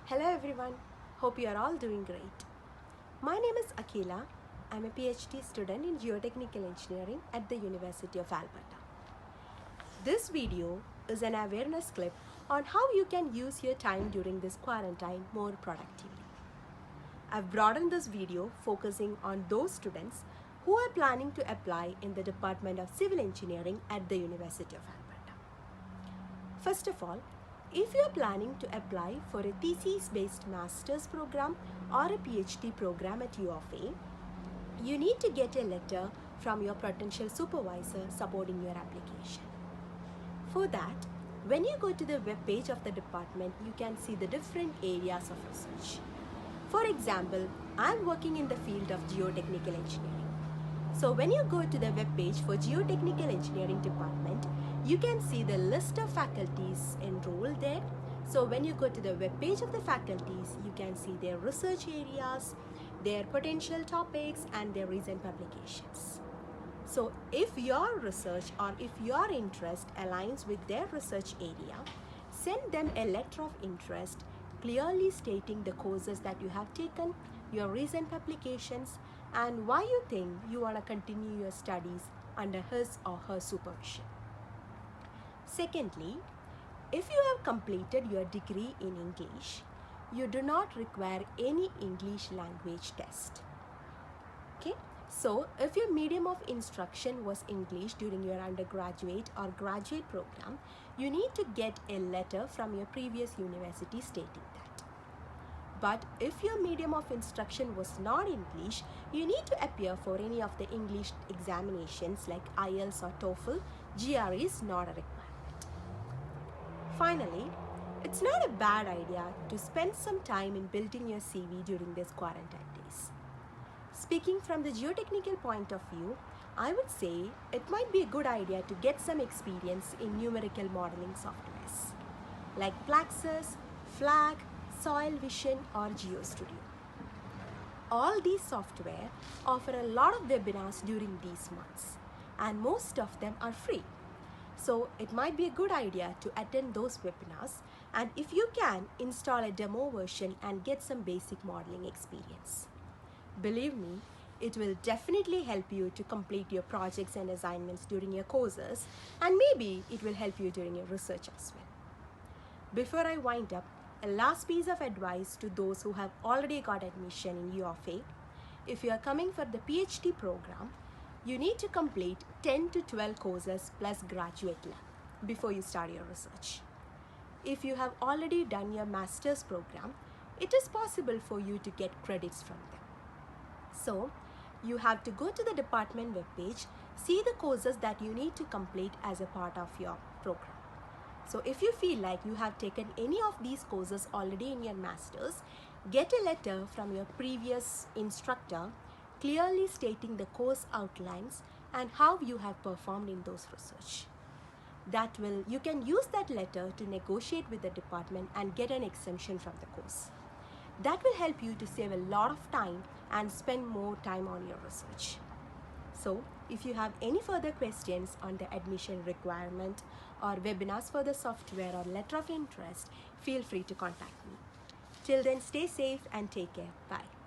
Hello everyone, hope you are all doing great. My name is Akila. I'm a PhD student in Geotechnical Engineering at the University of Alberta. This video is an awareness clip on how you can use your time during this quarantine more productively. I've broadened this video focusing on those students who are planning to apply in the Department of Civil Engineering at the University of Alberta. First of all, if you are planning to apply for a thesis-based master's program or a PhD program at U of A, you need to get a letter from your potential supervisor supporting your application. For that, when you go to the web page of the department, you can see the different areas of research. For example, I'm working in the field of geotechnical engineering. So when you go to the web page for Geotechnical Engineering Department, you can see the list of faculties enrolled there. So when you go to the web page of the faculties, you can see their research areas, their potential topics, and their recent publications. So if your research or if your interest aligns with their research area, send them a letter of interest clearly stating the courses that you have taken, your recent publications, and why you think you want to continue your studies under his or her supervision. Secondly, if you have completed your degree in English, you do not require any English language test. Okay? So, if your medium of instruction was English during your undergraduate or graduate program, you need to get a letter from your previous university stating that. But if your medium of instruction was not English, you need to appear for any of the English examinations like IELTS or TOEFL. GRE is not a requirement. Finally, it's not a bad idea to spend some time in building your CV during these quarantine days. Speaking from the geotechnical point of view, I would say it might be a good idea to get some experience in numerical modeling softwares like Plaxis, FLAG, Soil Vision, or GeoStudio. All these software offer a lot of webinars during these months, and most of them are free. So it might be a good idea to attend those webinars, and if you can, install a demo version and get some basic modeling experience. Believe me, it will definitely help you to complete your projects and assignments during your courses, and maybe it will help you during your research as well. Before I wind up, a last piece of advice to those who have already got admission in U of A. If you are coming for the PhD program, you need to complete 10 to 12 courses plus graduate lab before you start your research. If you have already done your master's program, it is possible for you to get credits from them. So, you have to go to the department webpage, see the courses that you need to complete as a part of your program. So if you feel like you have taken any of these courses already in your master's, get a letter from your previous instructor clearly stating the course outlines and how you have performed in those research. You can use that letter to negotiate with the department and get an exemption from the course. That will help you to save a lot of time and spend more time on your research. So, if you have any further questions on the admission requirement or webinars for the software or letter of interest, feel free to contact me. Till then, stay safe and take care. Bye.